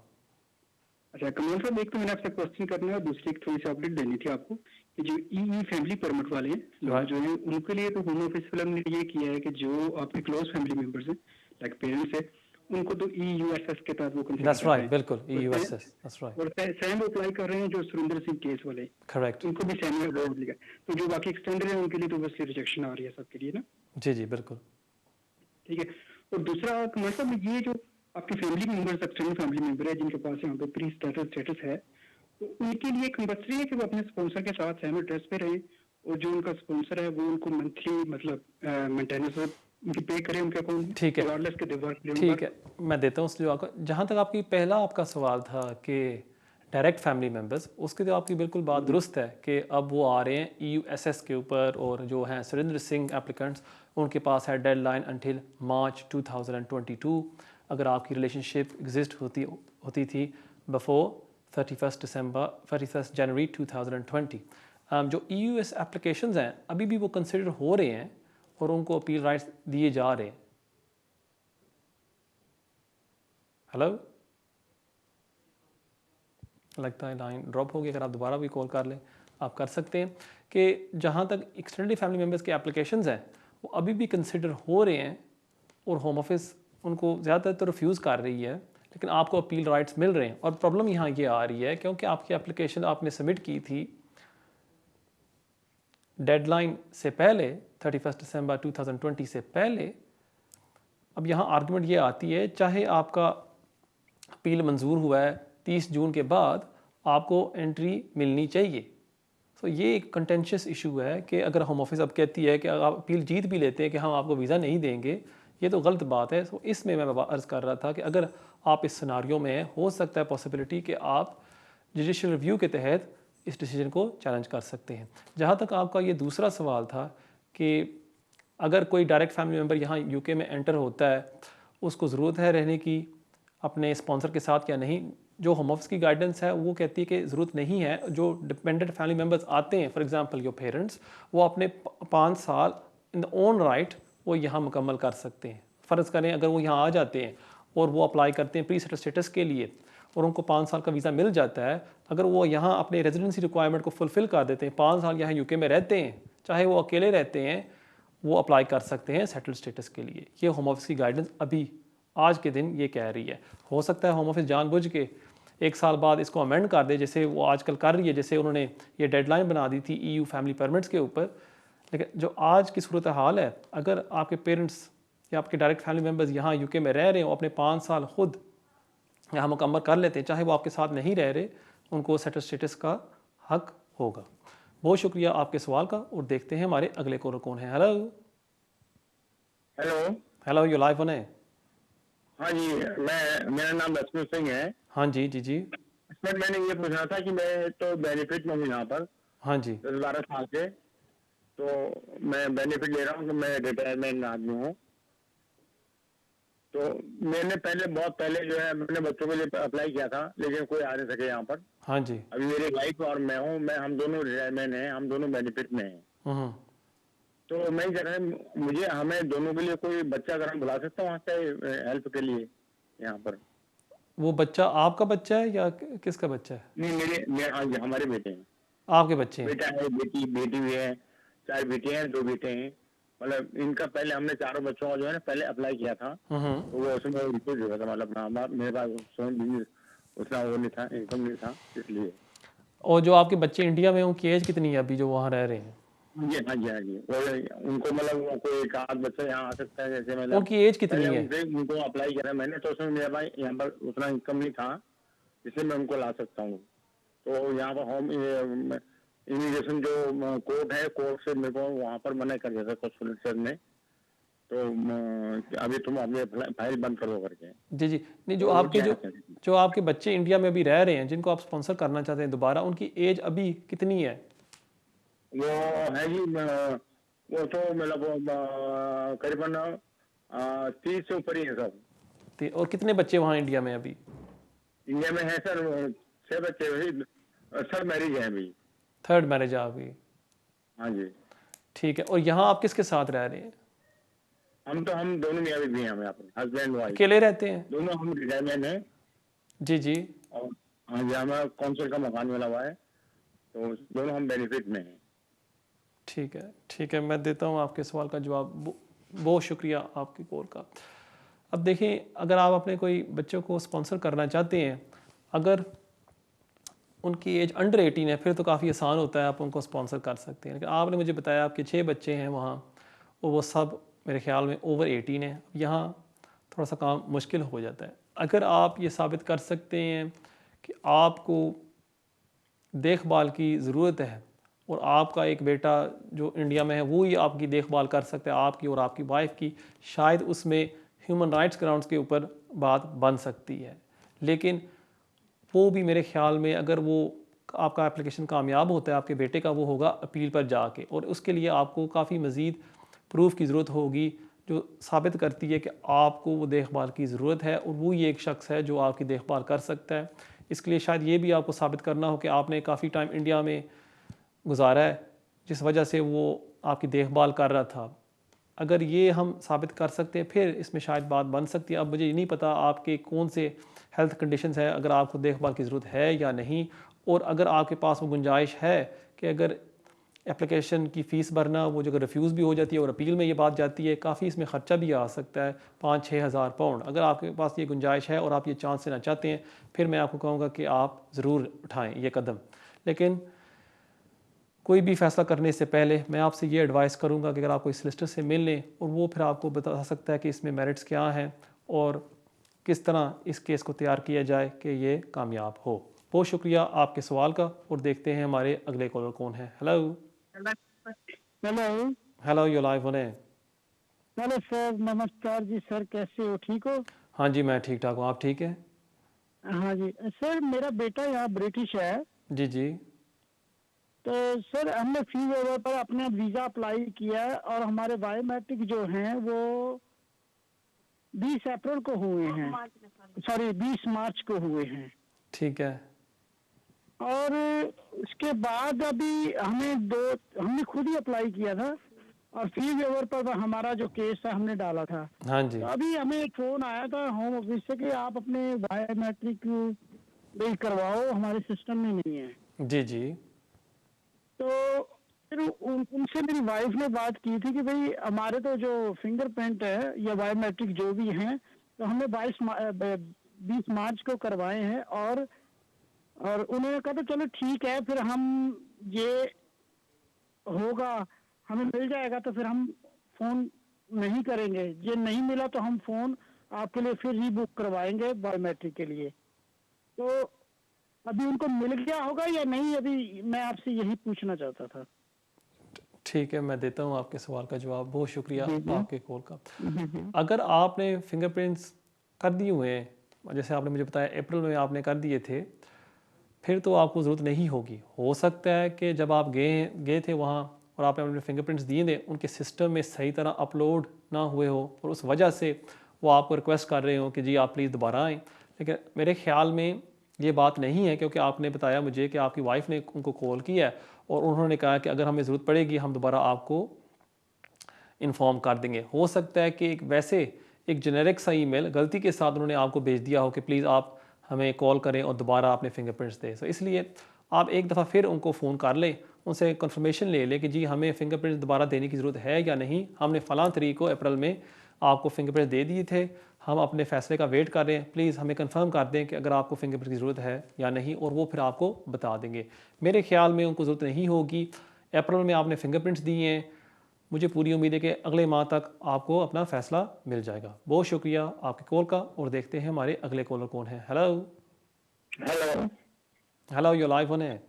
अच्छा कमर साहब, एक तो मैंने आपसे क्वेश्चन करना है और दूसरी एक थोड़ी सी अपडेट देनी थी आपको कि जो फैमिली परमिट वाले हैं लोग जो हैं उनके लिए तो होम ऑफिस वालों ने ये किया है कि जो आपके क्लोज फैमिली मेंबर्स हैं लाइक पेरेंट्स है उनको तो EUSS के तहत वो कंसीडर दैट्स राइट, बिल्कुल EUSS, दैट्स राइट, और सेम वो अप्लाई कर रहे हैं जो सुरेंद्र सिंह केस वाले, करेक्ट। उनको भी सेम अवार्ड लिया। तो जो बाकी एक्सटेंडर है उनके लिए तो बस रिजेक्शन आ रही है सबके लिए ना। जी जी बिल्कुल। ठीक है। और दूसरा कमर साहब, ये जो आपके family members extended family member है जिनके पास यहाँ पे प्री स्टेटस है, तो उनके लिए कंपल्सरी है कि वो अपने स्पॉन्सर के साथ सेम एड्रेस पे रहें और जो उनका स्पॉन्सर है वो उनको मंथली मतलब मेंटेनेंस उनकी पे करे उनके अकाउंट, ठीक है, रिगार्डलेस के वर्क। ठीक है, मैं देता हूँ उस जवाब का। जहाँ तक आपकी पहला आपका सवाल था कि डायरेक्ट फैमिली मेम्बर्स, उसके तो आपकी बिल्कुल बात दुरुस्त है कि अब वो आ रहे हैं EUSS के ऊपर और जो हैं सुरेंद्र सिंह एप्लीकेंट्स उनके पास है डेडलाइन अंटिल मार्च 2022। अगर आपकी रिलेशनशिप एग्जिस्ट होती थी बिफोर 31 जनवरी 2020। जो EUS एप्लीकेशंस हैं अभी भी वो कंसिडर हो रहे हैं और उनको अपील राइट्स दिए जा रहे हैं। हेलो, लगता है लाइन ड्रॉप हो गई। अगर आप दोबारा भी कॉल कर लें आप कर सकते हैं कि जहाँ तक एक्सटेंडेड फैमिली मेम्बर्स के एप्लीकेशंस हैं वो अभी भी कंसिडर हो रहे हैं और होम ऑफिस उनको ज़्यादातर तो रिफ्यूज़ कर रही है, लेकिन आपको अपील राइट्स मिल रहे हैं। और प्रॉब्लम यहाँ ये आ रही है क्योंकि आपकी एप्लीकेशन आपने सबमिट की थी डेडलाइन से पहले 31 दिसंबर 2020 से पहले। अब यहाँ आर्गुमेंट ये आती है चाहे आपका अपील मंजूर हुआ है 30 जून के बाद आपको एंट्री मिलनी चाहिए। तो ये एक कंटेंशियस इशू है कि अगर होम ऑफिस अब कहती है कि अगर आप अपील जीत भी लेते हैं कि हम आपको वीज़ा नहीं देंगे, ये तो गलत बात है। तो इसमें मैं अर्ज़ कर रहा था कि अगर आप इस सिनारियो में हो सकता है पॉसिबिलिटी कि आप जुडिशल रिव्यू के तहत इस डिसीजन को चैलेंज कर सकते हैं। जहाँ तक आपका ये दूसरा सवाल था कि अगर कोई डायरेक्ट फैमिली मेम्बर यहाँ UK में एंटर होता है उसको ज़रूरत है रहने की अपने स्पॉन्सर के साथ या नहीं, जो होम ऑफिस की गाइडेंस है वो कहती है कि ज़रूरत नहीं है। जो डिपेंडेंट फैमिली मेम्बर्स आते हैं, फॉर एग्जांपल योर पेरेंट्स, वो अपने 5 साल इन द ओन राइट वो यहाँ मुकम्मल कर सकते हैं। फ़र्ज़ करें अगर वो यहाँ आ जाते हैं और वो अप्लाई करते हैं प्री सेटल स्टेटस के लिए और उनको 5 साल का वीज़ा मिल जाता है, अगर वो यहाँ अपने रेजिडेंसी रिक्वायरमेंट को फुलफ़िल कर देते हैं, 5 साल यहाँ UK में रहते हैं, चाहे वो अकेले रहते हैं, वो अप्लाई कर सकते हैं सेटल स्टेटस के लिए। ये होम ऑफिस की गाइडेंस अभी आज के दिन ये कह रही है। हो सकता है होम ऑफिस जानबूझ के 1 साल बाद इसको अमेंड कर दे जैसे वो आजकल कर रही है, जैसे उन्होंने ये डेडलाइन बना दी थी EU फैमिली परमिट्स के ऊपर। लेकिन जो आज की सूरत हाल है, अगर आपके पेरेंट्स या आपके डायरेक्ट फैमिली मेम्बर्स यहाँ UK में रह रहे हैं, अपने 5 साल खुद यहाँ मुकम्मल कर लेते हैं, चाहे वो आपके साथ नहीं रह रहे, उनको सेटल स्टेटस का हक होगा। बहुत शुक्रिया आपके सवाल का और देखते हैं हमारे अगले कॉलर कौन है। Hello hello hello, you live on है। हाँ जी, मेरा नाम लक्ष्मण सिंह है। हाँ जी जी जी। सर मैंने ये पूछना था कि मैं तो बेनिफिट में हूँ यहाँ पर हाँ जी 10-12 साल से, तो मैं बेनिफिट ले रहा हूँ कि मैं रिटायरमेंट आदमी हूँ। तो मैंने बहुत पहले जो है अपने बच्चों के लिए अप्लाई किया था, लेकिन कोई आ नहीं सके यहाँ पर। हाँ जी। अभी मेरी वाइफ और मैं हूँ, हम दोनों रिटायरमेंट हैं, हम दोनों बेनिफिट में हैं। तो मैं कह रहा हूँ हमें दोनों के लिए कोई बच्चा अगर हम बुला सकते हैं वहाँ से हेल्प के लिए यहाँ पर। वो बच्चा आपका बच्चा है या किसका बच्चा है? नहीं हाँ जी, हमारे बेटे हैं। आपके बच्चे हैं? बेटा है, बेटी भी है, 4 बेटे हैं, 2 बेटे हैं। मतलब इनका पहले हमने चारों बच्चों का जो है ना पहले अप्लाई किया था, तो वो उसमें रिपोर्ट हुआ था, मतलब मेरे पास उतना वो नहीं था, इनकम नहीं था, इसलिए। और जो आपके बच्चे इंडिया में हैं, उनकी एज कितनी है अभी जो वहाँ रह रहे हैं? हाँ जी, हाँ जी, हाँ जी। वो उनको मतलब वो कोई एक आध बच्चा यहाँ आ सकता है, जैसे मतलब उनकी एज कितनी पहले है? उनको अप्लाई किया था मैंने, तो उसमें मेरा भाई यहाँ पर उतना इनकम नहीं था, इसलिए मैं उनको ला सकता हूँ। तो यहाँ पर होम इमिग्रेशन जो कोर्ट है, कोर्ट से मेरे को वहाँ पर मना कर दिया था कुछ सोलिसिटर ने, तो अभी तुम अपने फाइल बंद करो करके। जी जी। नहीं, जो तो आपके क्या जो जो आपके बच्चे इंडिया में अभी रह रहे हैं, जिनको आप स्पॉन्सर करना चाहते हैं दोबारा, उनकी एज अभी कितनी है? वो है जी, वो तो मतलब करीबन 30 से ऊपर ही है सब। और कितने बच्चे वहाँ इंडिया में अभी? इंडिया में है सर 6 बच्चे, वही सब मैरिज है अभी। थर्ड मैरिज है आपकी? हाँ जी। ठीक है। और यहाँ आप किसके साथ रह रहे हैं? हम दोनों मियाँ बीवी हैं, हम यहाँ पर हस्बैंड वाइफ अकेले रहते हैं? दोनों हम रिटायरमेंट है। जी जी। और हाँ जी, हमारा काउंसिल का मकान मिला हुआ है, तो दोनों हम बेनिफिट में हैं। ठीक है, ठीक है, मैं देता हूँ आपके सवाल का जवाब। बहुत शुक्रिया आपकी कॉल का। अब देखिए, अगर आप अपने कोई बच्चों को स्पॉन्सर करना चाहते हैं, अगर उनकी एज अंडर 18 है, फिर तो काफ़ी आसान होता है, आप उनको स्पॉन्सर कर सकते हैं। लेकिन आपने मुझे बताया आपके 6 बच्चे हैं वहाँ, और वो सब मेरे ख्याल में ओवर 18 है। यहाँ थोड़ा सा काम मुश्किल हो जाता है। अगर आप ये साबित कर सकते हैं कि आपको देखभाल की ज़रूरत है और आपका एक बेटा जो इंडिया में है वो ही आपकी देखभाल कर सकता है, आपकी और आपकी वाइफ की, शायद उसमें ह्यूमन राइट्स ग्राउंड्स के ऊपर बात बन सकती है। लेकिन वो भी मेरे ख्याल में, अगर वो आपका एप्लीकेशन कामयाब होता है आपके बेटे का, वो होगा अपील पर जाके, और उसके लिए आपको काफ़ी मज़ीद प्रूफ की ज़रूरत होगी जो साबित करती है कि आपको वो देखभाल की ज़रूरत है और वो ही एक शख्स है जो आपकी देखभाल कर सकता है। इसके लिए शायद ये भी आपको साबित करना हो कि आपने काफ़ी टाइम इंडिया में गुजारा है जिस वजह से वो आपकी देखभाल कर रहा था। अगर ये हम साबित कर सकते हैं, फिर इसमें शायद बात बन सकती है। अब मुझे ये नहीं पता आपके कौन से हेल्थ कंडीशंस है, अगर आपको देखभाल की ज़रूरत है या नहीं, और अगर आपके पास वो गुंजाइश है कि अगर एप्लीकेशन की फ़ीस भरना, वो जो अगर रिफ्यूज़ भी हो जाती है और अपील में ये बात जाती है, काफ़ी इसमें ख़र्चा भी आ सकता है, 5-6 हज़ार पाउंड। अगर आपके पास ये गुंजाइश है और आप ये चांस लेना चाहते हैं, फिर मैं आपको कहूँगा कि आप ज़रूर उठाएँ ये कदम। लेकिन कोई भी फ़ैसला करने से पहले मैं आपसे ये एडवाइस करूँगा कि अगर आप कोई सॉलिसिटर से मिल लें और वो फिर आपको बता सकता है कि इसमें मेरिट्स क्या हैं और किस तरह इस केस को तैयार किया जाए कि ये कामयाब हो। बहुत शुक्रिया आपके सवाल का, और देखते हैं हमारे अगले कॉलर कौन है। Hello hello hello, you live होने। हेलो सर, नमस्कार जी सर, कैसे हो? ठीक हो? हाँ जी, मैं ठीक ठाक हूँ, आप ठीक है? हाँ जी सर, मेरा बेटा यहाँ ब्रिटिश है, जी जी। तो सर हमने फी वेवर पर अपना वीजा अप्लाई किया है और हमारे बायोमेट्रिक जो हैं वो 20 अप्रैल को हुए हैं, सॉरी 20 मार्च को हुए हैं। ठीक है। और उसके बाद अभी हमने खुद ही अप्लाई किया था और फी वेवर पर हमारा जो केस था हमने डाला था। हाँ जी। तो अभी हमें एक फोन आया था होम ऑफिस से कि आप अपने बायोमेट्रिक बिल करवाओ, हमारे सिस्टम में नहीं है। जी जी। तो फिर उनसे मेरी वाइफ ने बात की थी कि भाई हमारे तो जो फिंगरप्रिंट है या बायोमेट्रिक जो भी हैं, तो हमने 20 मार्च को करवाए हैं, और उन्होंने कहा तो चलो ठीक है, फिर हम ये होगा, हमें मिल जाएगा तो फिर हम फोन नहीं करेंगे, ये नहीं मिला तो हम फोन आपके लिए फिर रीबुक करवाएंगे बायोमेट्रिक के लिए। तो अभी उनको मिल गया होगा या नहीं, अभी मैं आपसे यही पूछना चाहता था। ठीक है, मैं देता हूँ आपके सवाल का जवाब। बहुत शुक्रिया आपके कॉल का। अगर आपने फिंगरप्रिंट्स कर दिए हुए हैं, जैसे आपने मुझे बताया अप्रैल में आपने कर दिए थे, फिर तो आपको ज़रूरत नहीं होगी। हो सकता है कि जब आप गए थे वहाँ और आपने अपने फिंगरप्रिंट्स दिए थे, उनके सिस्टम में सही तरह अपलोड ना हुए हो और उस वजह से वो आपको रिक्वेस्ट कर रहे हो कि जी आप प्लीज़ दोबारा आएँ। लेकिन मेरे ख़्याल में ये बात नहीं है, क्योंकि आपने बताया मुझे कि आपकी वाइफ ने उनको कॉल किया है और उन्होंने कहा कि अगर हमें ज़रूरत पड़ेगी हम दोबारा आपको इन्फॉर्म कर देंगे। हो सकता है कि एक जेनेरिक सा ईमेल गलती के साथ उन्होंने आपको भेज दिया हो कि प्लीज़ आप हमें कॉल करें और दोबारा अपने फिंगरप्रिंट्स दें। तो इसलिए आप एक दफ़ा फिर उनको फ़ोन कर लें, उनसे कंफर्मेशन ले लें कि जी हमें फिंगरप्रिंट्स दोबारा देने की ज़रूरत है या नहीं। हमने फ़लाँ तारीख को अप्रैल में आपको फिंगरप्रिंट दे दिए थे, हम अपने फ़ैसले का वेट कर रहे हैं। प्लीज़ हमें कंफर्म कर दें कि अगर आपको फिंगरप्रिंट की ज़रूरत है या नहीं, और वो फिर आपको बता देंगे। मेरे ख्याल में उनको ज़रूरत नहीं होगी। अप्रैल में आपने फिंगरप्रिंट्स दिए हैं, मुझे पूरी उम्मीद है कि अगले माह तक आपको अपना फ़ैसला मिल जाएगा। बहुत शुक्रिया आपकी कॉल का, और देखते हैं हमारे अगले कॉलर कौन है। Hello hello. Hello, you live on है।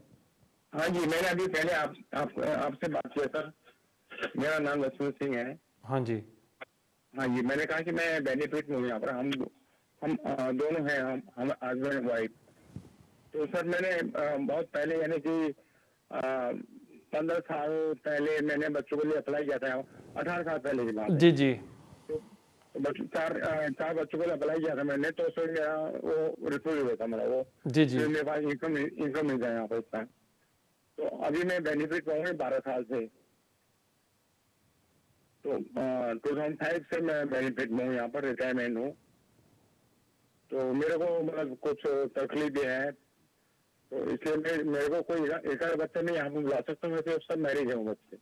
हाँ जी, मैंने अभी पहले आपसे बात किया सर। मेरा नाम लक्ष्मण सिंह है। हाँ जी। हाँ जी, मैंने कहा कि मैं बेनिफिट में हूँ यहाँ पर। हम दोनों हैं, हम हस्बैंड वाइफ। तो सर मैंने बहुत पहले, यानी कि 15 साल पहले मैंने बच्चों के लिए अप्लाई किया था। 18 साल पहले की बात है। जी जी। तो चार बच्चों के लिए अप्लाई किया था मैंने, तो सर मेरा वो रिफ्यूज हुआ था मेरा वो। जी जी। फिर मेरे पास इनकम मिल जाए यहाँ पर इतना। तो अभी मैं बेनिफिट पाऊंगा 12 साल से। तो 2005 से मैं बेनिफिट में हूँ, यहाँ पर रिटायरमेंट हूँ। तो मेरे को मतलब कुछ तकलीफ है, तो इसलिए मेरे को कोई एक बच्चे में यहाँ पर बुला सकता हूँ, वैसे सब मैरिज है बच्चे।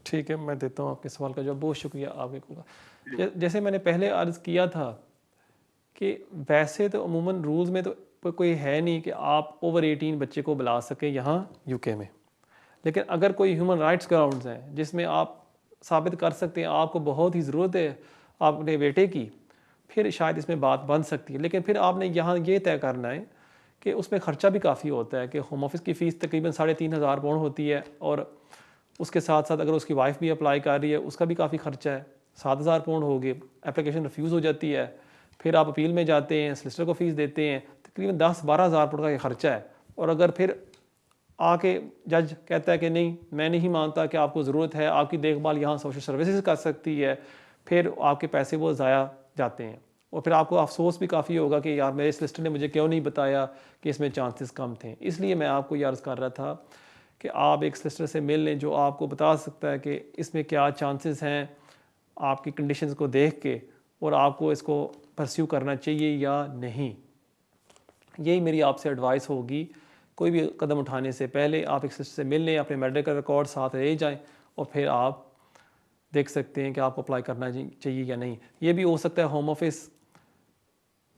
ठीक है, मैं देता हूँ आपके सवाल का जवाब। बहुत शुक्रिया आपके को। जैसे मैंने पहले अर्ज़ किया था कि वैसे तो अमूमन रूल्स में तो कोई है नहीं कि आप ओवर 18 बच्चे को बुला सकें यहाँ यूके में। लेकिन अगर कोई ह्यूमन राइट्स ग्राउंड्स हैं जिसमें आप साबित कर सकते हैं आपको बहुत ही ज़रूरत है अपने बेटे की, फिर शायद इसमें बात बन सकती है। लेकिन फिर आपने यहाँ ये तय करना है कि उसमें ख़र्चा भी काफ़ी होता है कि होम ऑफिस की फ़ीस तकरीबन 3,500 पाउंड होती है, और उसके साथ साथ अगर उसकी वाइफ भी अप्लाई कर रही है उसका भी काफ़ी ख़र्चा है। 7,000 पाउंड हो गए। एप्लीकेशन रिफ्यूज़ हो जाती है, फिर आप अपील में जाते हैं, सोलिसिटर को फ़ीस देते हैं, तकरीबन 10-12,000 पाउंड का ये ख़र्चा है। और अगर फिर आके जज कहता है कि नहीं, मैं नहीं मानता कि आपको ज़रूरत है, आपकी देखभाल यहाँ सोशल सर्विसेज कर सकती है, फिर आपके पैसे वो ज़ाया जाते हैं। और फिर आपको अफसोस भी काफ़ी होगा कि यार मेरे सोलिसिटर ने मुझे क्यों नहीं बताया कि इसमें चांसेस कम थे। इसलिए मैं आपको ये अर्ज़ कर रहा था कि आप एक सोलिसिटर से मिल लें जो आपको बता सकता है कि इसमें क्या चांसेस हैं, आपकी कंडीशंस को देख के, और आपको इसको परस्यू करना चाहिए या नहीं। यही मेरी आपसे एडवाइस होगी। कोई भी कदम उठाने से पहले आप एक सोलिसिटर से मिल लें, अपने मेडिकल रिकॉर्ड साथ ले जाएं, और फिर आप देख सकते हैं कि आपको अप्लाई करना चाहिए या नहीं। ये भी हो सकता है होम ऑफिस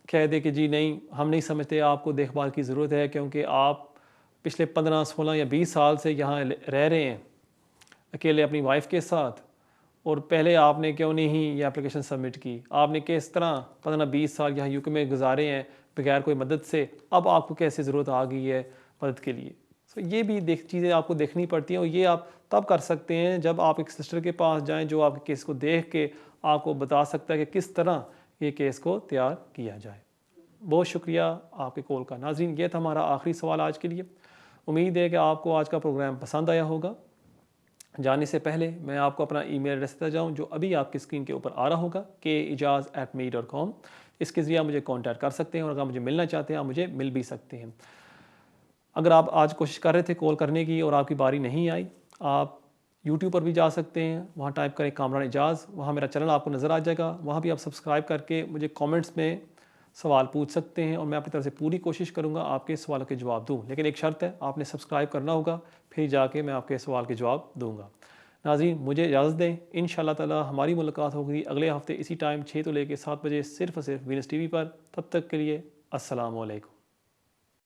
कह दे कि जी नहीं, हम नहीं समझते आपको देखभाल की ज़रूरत है, क्योंकि आप पिछले 15, 16 या 20 साल से यहाँ रह रहे हैं अकेले अपनी वाइफ के साथ, और पहले आपने क्यों नहीं ये एप्लीकेशन सबमिट की, आपने किस तरह 15-20 साल यहाँ यूके में गुजारे हैं बगैर कोई मदद से, अब आपको कैसे ज़रूरत आ गई है मदद के लिए। सो ये भी चीज़ें आपको देखनी पड़ती हैं, और ये आप तब कर सकते हैं जब आप एक सिस्टर के पास जाएं जो आपके केस को देख के आपको बता सकता है कि किस तरह ये केस को तैयार किया जाए। बहुत शुक्रिया आपके कॉल का। नाज़रीन, ये था हमारा आखिरी सवाल आज के लिए। उम्मीद है कि आपको आज का प्रोग्राम पसंद आया होगा। जाने से पहले मैं आपको अपना ईमेल एड्रेस देता जाऊँ जो अभी आपकी स्क्रीन के ऊपर आ रहा होगा, keijaz@me.com। इसके ज़रिए आप मुझे कांटेक्ट कर सकते हैं, और अगर मुझे मिलना चाहते हैं आप मुझे मिल भी सकते हैं। अगर आप आज कोशिश कर रहे थे कॉल करने की और आपकी बारी नहीं आई, आप यूट्यूब पर भी जा सकते हैं, वहाँ टाइप करें कामरान एजाज़, वहाँ मेरा चैनल आपको नज़र आ जाएगा। वहाँ भी आप सब्सक्राइब करके मुझे कमेंट्स में सवाल पूछ सकते हैं, और मैं अपनी तरफ से पूरी कोशिश करूँगा आपके सवालों के जवाब दूँ। लेकिन एक शर्त है, आपने सब्सक्राइब करना होगा, फिर जाके मैं आपके सवाल के जवाब दूँगा। नाज़रीन, मुझे इजाज़त दें। इंशाअल्लाह ताला हमारी मुलाकात होगी अगले हफ्ते इसी टाइम 6 से लेकर 7 बजे, सिर्फ़ और सिर्फ वीनस टीवी पर। तब तक के लिए अस्सलाम वालेकुम।